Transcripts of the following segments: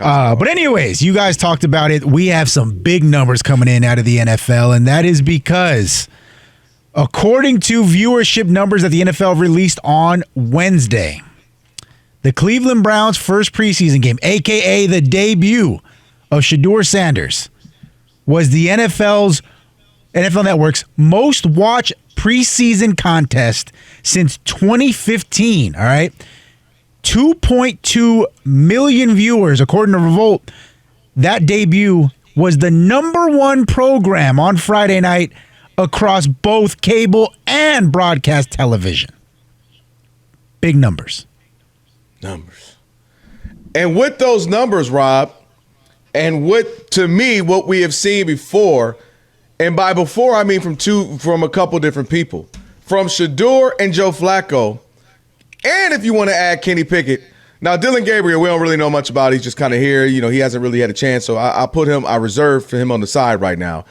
But anyways, you guys talked about it. We have some big numbers coming in out of the NFL, and that is because according to viewership numbers that the NFL released on Wednesday, the Cleveland Browns' first preseason game, a.k.a. the debut of Shedeur Sanders, was the NFL Network's most watched preseason contest since 2015, all right? 2.2 million viewers, according to Revolt. That debut was the number one program on Friday night across both cable and broadcast television. Big numbers. And with those numbers, Rob, and to me, what we have seen before, and by before I mean from a couple different people, from Shedeur and Joe Flacco, and if you want to add Kenny Pickett. Now, Dylan Gabriel, we don't really know much about. He's just kind of here. He hasn't really had a chance, so I reserve for him on the side right now.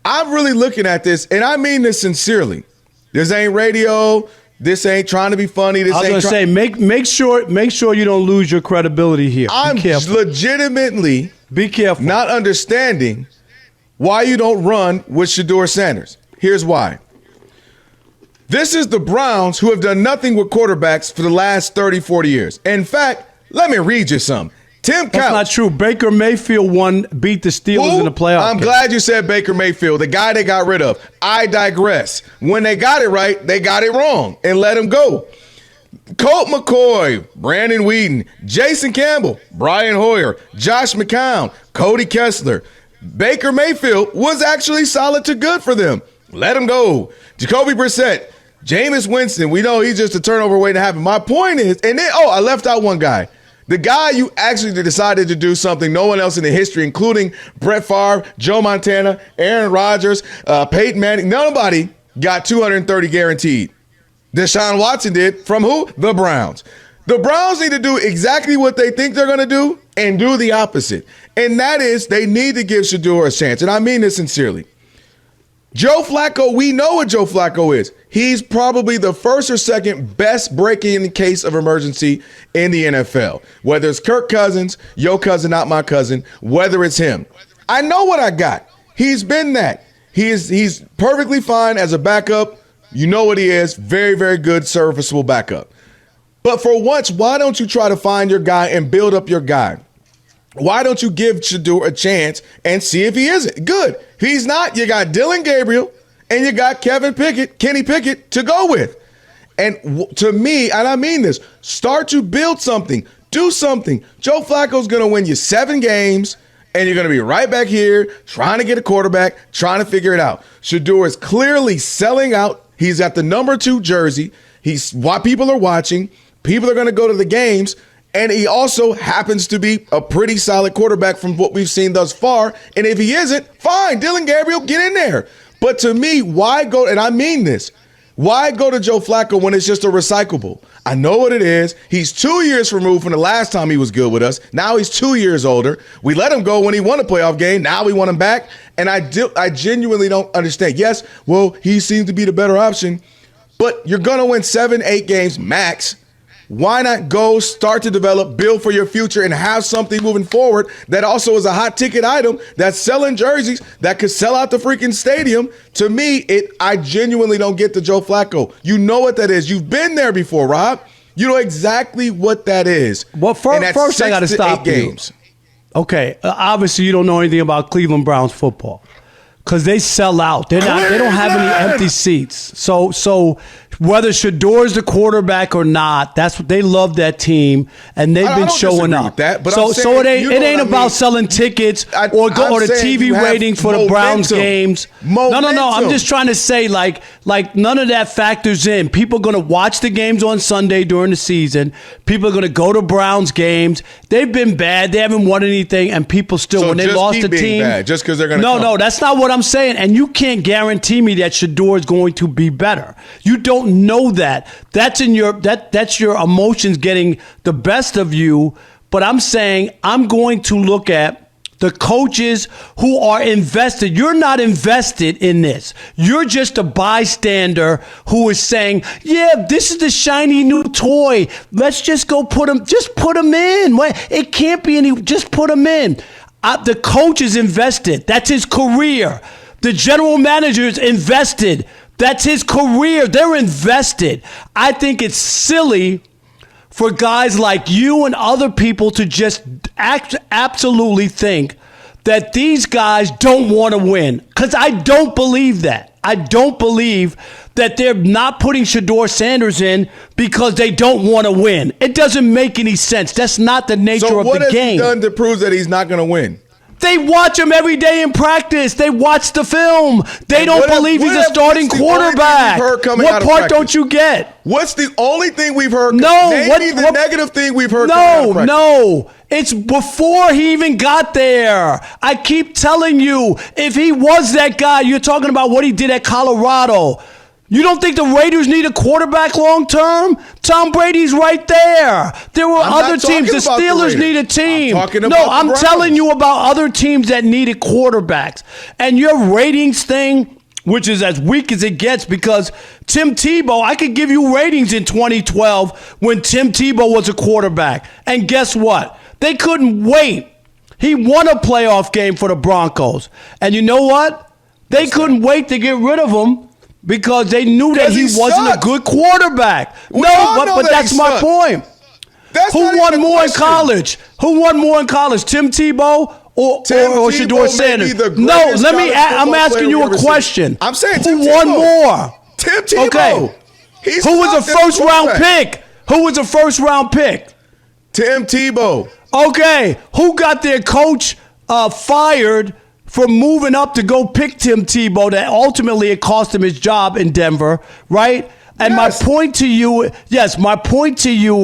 I'm really looking at this, and I mean this sincerely. This ain't radio. This ain't trying to be funny. I was going to say, make sure you don't lose your credibility here. I'm legitimately be careful. Not understanding why you don't run with Shedeur Sanders. Here's why. This is the Browns, who have done nothing with quarterbacks for the last 30, 40 years. In fact, let me read you some. Tim Couch. That's not true. Baker Mayfield beat the Steelers in the playoffs. I'm glad you said Baker Mayfield, the guy they got rid of. I digress. When they got it right, they got it wrong and let him go. Colt McCoy, Brandon Whedon, Jason Campbell, Brian Hoyer, Josh McCown, Cody Kessler. Baker Mayfield was actually solid to good for them. Let him go. Jacoby Brissett. Jameis Winston, we know he's just a turnover waiting to happen. My point is, and then, I left out one guy. The guy you actually decided to do something no one else in the history, including Brett Favre, Joe Montana, Aaron Rodgers, Peyton Manning, nobody got 230 guaranteed. Deshaun Watson did. From who? The Browns. The Browns need to do exactly what they think they're going to do and do the opposite. And that is, they need to give Shedeur a chance. And I mean this sincerely. Joe Flacco, we know what Joe Flacco is. He's probably the first or second best breaking in the case of emergency in the NFL. Whether it's Kirk Cousins, your cousin, not my cousin, whether it's him. I know what I got. He's been that. He's perfectly fine as a backup. You know what he is. Very, very good, serviceable backup. But for once, why don't you try to find your guy and build up your guy? Why don't you give Shedeur a chance and see if he isn't good? If he's not, you got Dylan Gabriel and you got Kenny Pickett to go with. And to me, and I mean this, start to build something. Do something. Joe Flacco's going to win you 7 games, and you're going to be right back here trying to get a quarterback, trying to figure it out. Shedeur is clearly selling out. He's at the number 2 jersey. He's what people are watching. People are going to go to the games. And he also happens to be a pretty solid quarterback from what we've seen thus far. And if he isn't, fine, Dylan Gabriel, get in there. But to me, why go, and I mean this, why go to Joe Flacco when it's just a recyclable? I know what it is. He's 2 years removed from the last time he was good with us. Now he's 2 years older. We let him go when he won a playoff game. Now we want him back. And I genuinely don't understand. Yes, well, he seems to be the better option. But you're going to win 7, 8 games max. Why not go start to develop, build for your future, and have something moving forward that also is a hot ticket item that's selling jerseys that could sell out the freaking stadium? To me, I genuinely don't get the Joe Flacco. You know what that is. You've been there before, Rob. You know exactly what that is. Well, first I got to stop games. Okay, obviously you don't know anything about Cleveland Browns football because they sell out. They don't have any empty seats. So whether Shedeur's the quarterback or not, that's what they love, that team, and they've been showing up. That, but so it ain't about selling tickets or the TV ratings for the Browns games. No. I'm just trying to say like none of that factors in. People are going to watch the games on Sunday during the season. People are going to go to Browns games. They've been bad. They haven't won anything, and people still when they lost the team. Bad, just because they're going to No, that's not what I'm saying. And you can't guarantee me that Shedeur is going to be better. You don't know that. That's your emotions getting the best of you. But I'm saying I'm going to look at The coaches who are invested. You're not invested in this. You're just a bystander who is saying, yeah, this is the shiny new toy. Let's just go put them in. It can't be any, just put them in. The coach is invested. That's his career. The general manager is invested. That's his career. They're invested. I think it's silly for guys like you and other people to just absolutely think that these guys don't want to win. Because I don't believe that. I don't believe that they're not putting Shedeur Sanders in because they don't want to win. It doesn't make any sense. That's not the nature of the game. So what has he done to prove that he's not going to win? They watch him every day in practice. They watch the film. They don't believe he's a starting quarterback. What part don't you get? What's the only thing we've heard? Name me the negative thing we've heard coming out of practice. No. It's before he even got there. I keep telling you, if he was that guy, you're talking about what he did at Colorado. You don't think the Raiders need a quarterback long term? Tom Brady's right there. There were other teams. The Steelers need a team. I'm telling you about other teams that needed quarterbacks. And your ratings thing, which is as weak as it gets, because Tim Tebow, I could give you ratings in 2012 when Tim Tebow was a quarterback. And guess what? They couldn't wait. He won a playoff game for the Broncos. And you know what? They couldn't wait to get rid of him. Because they knew that he wasn't a good quarterback. But that's my point. Who won more in college? Who won more in college? Tim Tebow or Shedeur Sanders? No, I'm asking you a question. I'm saying who won more? Tim Tebow. Okay. Who was a first round pick? Who was a first round pick? Tim Tebow. Okay. Who got their coach fired for moving up to go pick Tim Tebow, that ultimately it cost him his job in Denver, right? And my point to you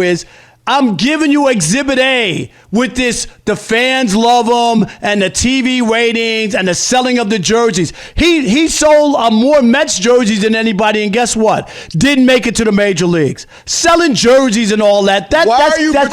is I'm giving you Exhibit A with this. The fans love him and the TV ratings and the selling of the jerseys. He sold more Mets jerseys than anybody, and guess what? Didn't make it to the major leagues. Selling jerseys and all that. That's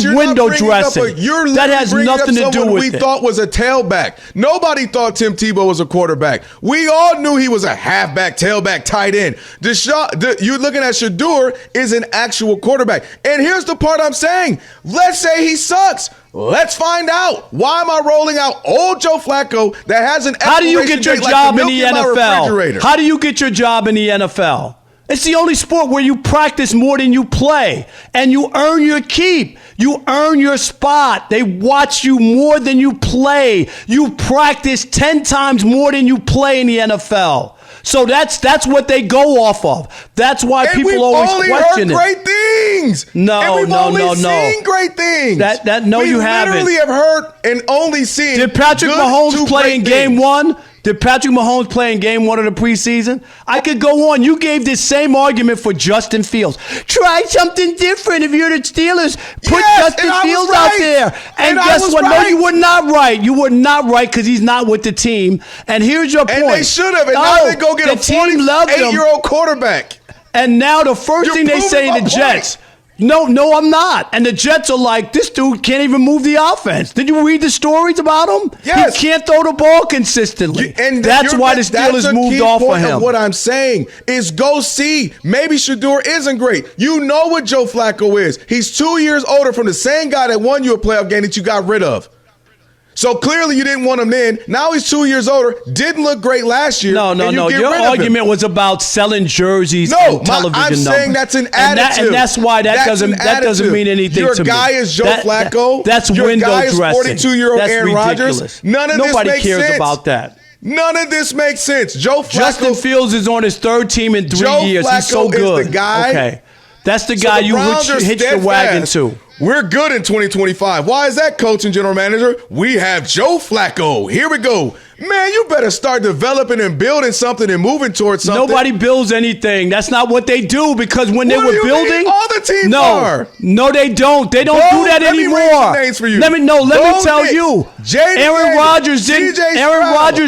window dressing. That has nothing to do with it. We thought was a tailback. Nobody thought Tim Tebow was a quarterback. We all knew he was a halfback, tailback, tight end. You're looking at Shedeur is an actual quarterback. And here's the part I'm saying. Let's say he sucks. Let's find out. Why am I rolling out old Joe Flacco that has an How do you get your job in the NFL? How do you get your job in the NFL? It's the only sport where you practice more than you play, and you earn your keep. You earn your spot. They watch you more than you play. You practice 10 times more than you play in the NFL. So that's what they go off of. That's why people always question it. We've only heard great things. No. We've only seen great things. You haven't. We literally have heard and only seen. Did Patrick Mahomes play in Game 1? Did Patrick Mahomes play in Game 1 of the preseason? I could go on. You gave this same argument for Justin Fields. Try something different if you're the Steelers. Put Justin Fields out there. And guess what? No, you were not right. You were not right because he's not with the team. And here's your point. And they should have. And now they go get a 48-year-old quarterback. And now the first thing they say in the Jets, No, I'm not. And the Jets are like, this dude can't even move the offense. Did you read the stories about him? Yes. He can't throw the ball consistently. And that's why the Steelers moved off of him. What I'm saying is go see. Maybe Shedeur isn't great. You know what Joe Flacco is. He's 2 years older from the same guy that won you a playoff game that you got rid of. So clearly you didn't want him in. Now he's 2 years older. Didn't look great last year. No. Your argument was about selling jerseys and television numbers. I'm saying that's an attitude. And that's why that doesn't mean anything to me. Your guy is Joe Flacco. That's window dressing. Your guy is 42-year-old Aaron Rodgers. Nobody cares about that. None of this makes sense. Joe Flacco. Justin Fields is on his third team in 3 years. He's so good. Joe Flacco is the guy. Okay. That's the guy you hitch the wagon to. We're good in 2025. Why is that, coach and general manager? We have Joe Flacco. Here we go. Man, you better start developing and building something and moving towards something. Nobody builds anything. That's not what they do because when they were building, all the teams are. No, they don't. They don't do that anymore. Let me tell you. Aaron Rodgers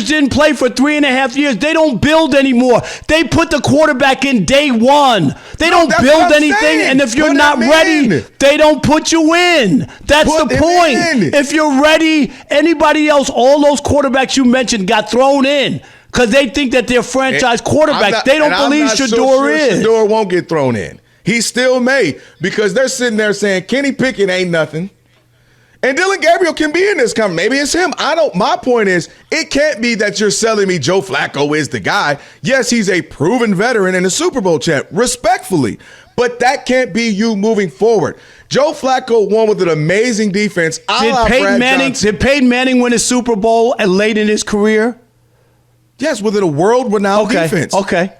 didn't play for 3.5 years. They don't build anymore. They put the quarterback in day one. They don't build anything, and if you're not ready, they don't put you in. That's the point. If you're ready, anybody else, all those quarterbacks you mentioned got thrown in because they think that they're franchise quarterbacks. They don't believe Shedeur is. Shedeur won't get thrown in. He still may because they're sitting there saying Kenny Pickett ain't nothing. And Dylan Gabriel can be in this comment. Maybe it's him. My point is, it can't be that you're selling me Joe Flacco is the guy. Yes, he's a proven veteran and a Super Bowl champ, respectfully. But that can't be you moving forward. Joe Flacco won with an amazing defense. Did Peyton Manning win a Super Bowl late in his career? Yes, with a world-renowned defense. Okay.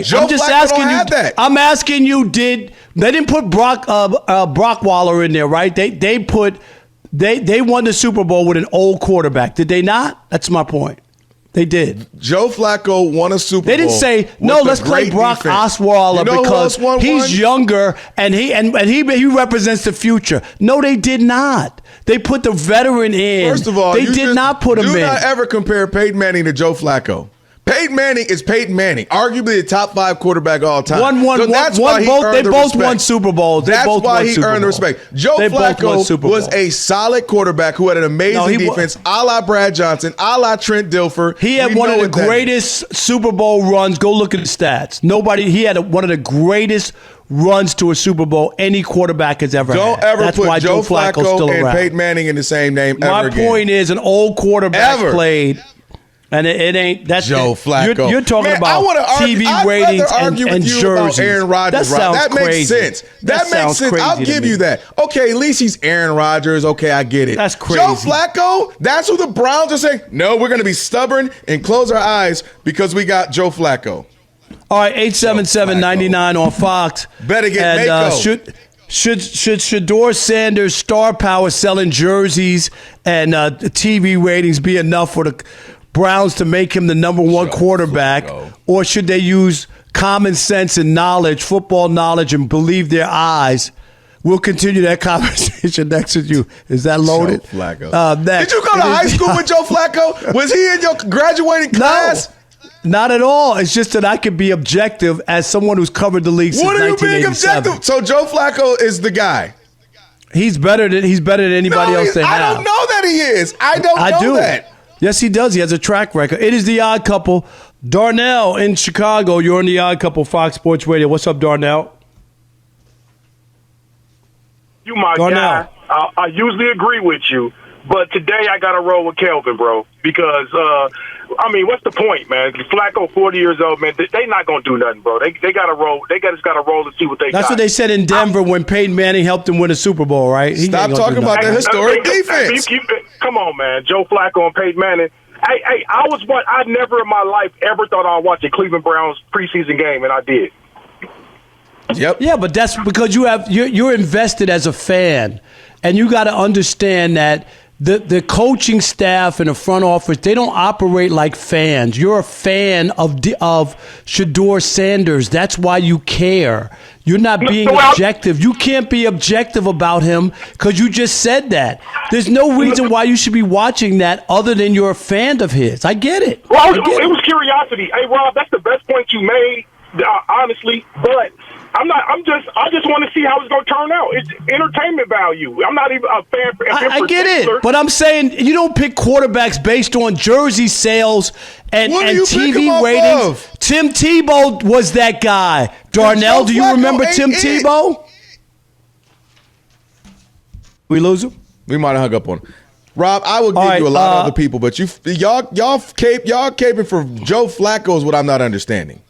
Joe I'm just Flacco asking don't you. have that. I'm asking you. They didn't put Brockwaller in there, right? They won the Super Bowl with an old quarterback. Did they not? That's my point. They did. Joe Flacco won a Super Bowl. They didn't say no. Let's play Brock Osweiler because he's younger and he represents the future. No, they did not. They put the veteran in. First of all, they did not put him in. Do not ever compare Peyton Manning to Joe Flacco. Peyton Manning is Peyton Manning, arguably the top 5 quarterback of all time. They both won Super Bowls. That's why he earned the respect. Joe Flacco was a solid quarterback who had an amazing defense, a la Brad Johnson, a la Trent Dilfer. He had one of the greatest Super Bowl runs. Go look at the stats. He had one of the greatest runs to a Super Bowl any quarterback has ever had. Don't ever put Joe Flacco and Peyton Manning in the same name ever again. My point is an old quarterback played. And it ain't that's Joe Flacco. You're talking about TV ratings and jerseys. Aaron Rodgers, that makes sense. That makes sense. I'll give you that. Okay, at least he's Aaron Rodgers. Okay, I get it. That's crazy. Joe Flacco, that's who the Browns are saying. No, we're going to be stubborn and close our eyes because we got Joe Flacco. All right, 877-99 on Fox. Better get Mako. Should Shedeur Sanders' star power selling jerseys and TV ratings be enough for the Browns to make him the number one quarterback, or should they use common sense and knowledge, football knowledge, and believe their eyes? We'll continue that conversation next with you. Is that loaded? Joe Flacco. Did you go to high school with Joe Flacco? Was he in your graduating class? No, not at all. It's just that I could be objective as someone who's covered the league since 1987. What are you being objective? So Joe Flacco is the guy. He's better than anybody else they have. I don't know that he is. I do know that. Yes, he does. He has a track record. It is The Odd Couple. Darnell in Chicago. You're on The Odd Couple, Fox Sports Radio. What's up, Darnell? You my guy. I usually agree with you, but today I got to roll with Kelvin, bro, because, what's the point, man? Flacco, 40 years old, man, they not going to do nothing, bro. They got to roll. They just got to roll to see what they got. That's what they said in Denver when Peyton Manning helped them win a Super Bowl, right? Stop talking about the historic defense. Come on, man. Joe Flacco and Peyton Manning. I never in my life ever thought I'd watch a Cleveland Browns preseason game, and I did. Yep. Yeah, but that's because you're invested as a fan, and you got to understand that the coaching staff and the front office, they don't operate like fans. You're a fan of Shedeur Sanders. That's why you care. You're not being objective. You can't be objective about him because you just said that. There's no reason why you should be watching that other than you're a fan of his. I get it. Well, it was curiosity. Hey, Rob, that's the best point you made, honestly. But I just want to see how it's going to turn out. It's entertainment value. I'm not even a fan. I get it, but I'm saying you don't pick quarterbacks based on jersey sales and TV ratings. Tim Tebow was that guy. Darnell, do you remember Tim Tebow? We lose him? We might have hung up on him. Rob, I will give you a lot of other people, but y'all caping for Joe Flacco is what I'm not understanding.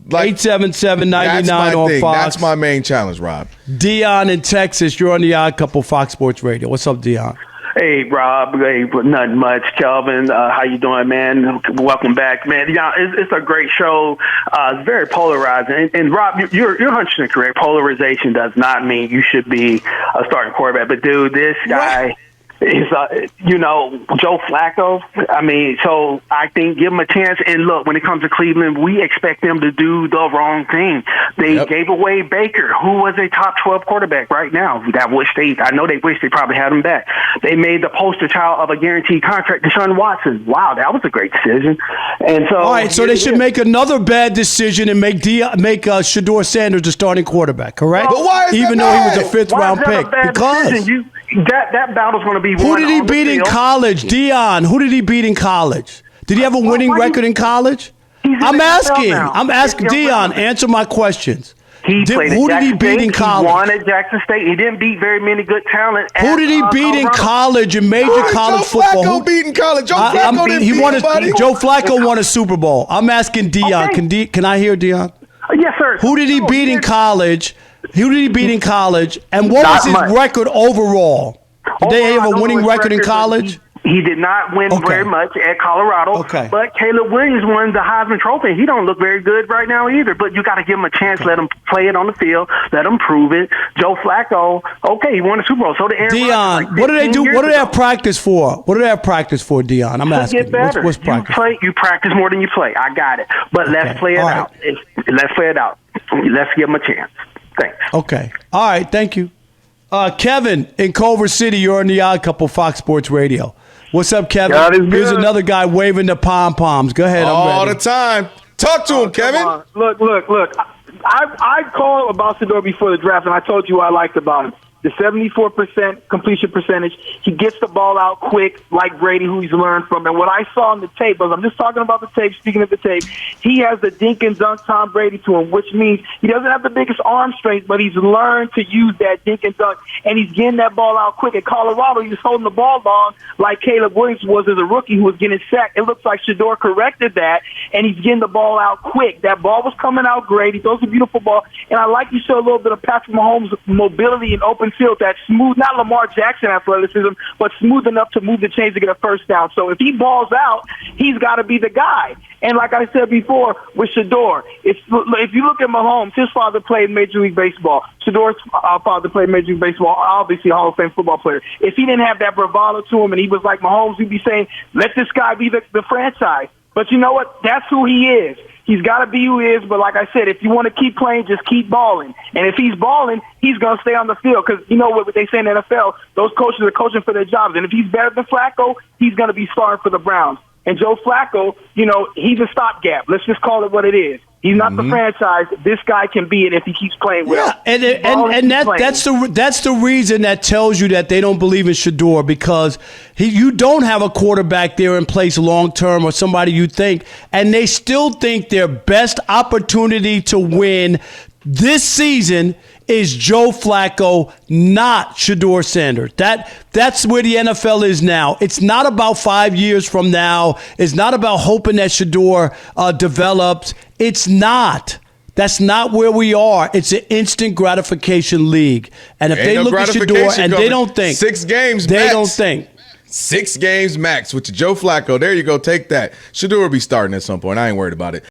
877-99 on Fox. That's my main challenge, Rob. Dion in Texas, you're on The Odd Couple, Fox Sports Radio. What's up, Dion? Hey, Rob. Hey, nothing much. Kelvin, how you doing, man? Welcome back, man. Yeah, it's a great show. It's very polarizing. And Rob, you're 100% correct. Polarization does not mean you should be a starting quarterback. But, dude, this guy is, Joe Flacco. I mean, so I think give him a chance. And look, when it comes to Cleveland, we expect them to do the wrong thing. They gave away Baker, who was a top 12 quarterback right now. I know they wish they probably had him back. They made the poster child of a guaranteed contract, Deshaun Watson. Wow, that was a great decision. And so, all right, so they should make another bad decision and make Shadur Sanders the starting quarterback, correct? But why is even that though he was bad? a fifth-round pick? Because that battle's going to be won. Who did he beat in college? Dion. Who did he beat in college? Did he have a winning record in college? I'm asking Dion. Answer my questions. Who did he beat in college? He won at Jackson State. He didn't beat very many good talent. Who did he beat in college in major college football? Joe Flacco beat in college. Joe Flacco didn't beat anybody. Joe Flacco won a Super Bowl. I'm asking Dion. Okay. Can I hear Dion? Yes, sir. Who did he beat in college? Who did he beat in college? And what was his record overall? Did they have a winning record in college? He did not win very much at Colorado. Okay. But Caleb Williams won the Heisman Trophy. He don't look very good right now either. But you got to give him a chance. Let him play it on the field. Let him prove it. Joe Flacco, he won the Super Bowl. So did Aaron Rodgers. Dion, what do they do? What do they have practice for? What do they have practice for, Dion? I'm asking. Get better. What's practice? You practice more than you play. I got it. But let's play it out. Let's play it out. Let's give him a chance. Thanks. Okay. All right. Thank you. Kevin in Culver City, you're on the Odd Couple, Fox Sports Radio. What's up, Kevin? Here's another guy waving the pom-poms. Go ahead. All the time. Talk to him, Kevin. Look. I called about Shedeur before the draft, and I told you what I liked about him. The 74% completion percentage. He gets the ball out quick, like Brady, who he's learned from. And what I saw on the tape, I'm just talking about the tape, speaking of the tape, he has the dink and dunk Tom Brady to him, which means he doesn't have the biggest arm strength, but he's learned to use that dink and dunk, and he's getting that ball out quick. At Colorado, he was holding the ball long like Caleb Williams was as a rookie who was getting sacked. It looks like Shedeur corrected that, and he's getting the ball out quick. That ball was coming out great. He throws a beautiful ball, and I like you saw a little bit of Patrick Mahomes' mobility in open field, that smooth, not Lamar Jackson athleticism, but smooth enough to move the chains to get a first down. So if he balls out, he's got to be the guy. And like I said before with Shedeur, if you look at Mahomes, his father played Major League Baseball. Shedeur's father played Major League Baseball, obviously a Hall of Fame football player. If he didn't have that bravado to him and he was like Mahomes, we'd be saying, let this guy be the franchise. But you know what? That's who he is. He's got to be who he is, but like I said, if you want to keep playing, just keep balling. And if he's balling, he's going to stay on the field because you know what they say in the NFL, those coaches are coaching for their jobs. And if he's better than Flacco, he's going to be starting for the Browns. And Joe Flacco, he's a stopgap. Let's just call it what it is. He's not the franchise. This guy can be it if he keeps playing well. And that's the reason that tells you that they don't believe in Shedeur, because you don't have a quarterback there in place long term or somebody you think, and they still think their best opportunity to win this season is Joe Flacco, not Shedeur Sanders. That's where the NFL is now. It's not about 5 years from now. It's not about hoping that Shedeur develops. It's not. That's not where we are. It's an instant gratification league. And if they look at Shedeur and they don't think. 6 games they max. Don't think. 6 games max with Joe Flacco. There you go. Take that. Shedeur will be starting at some point. I ain't worried about it.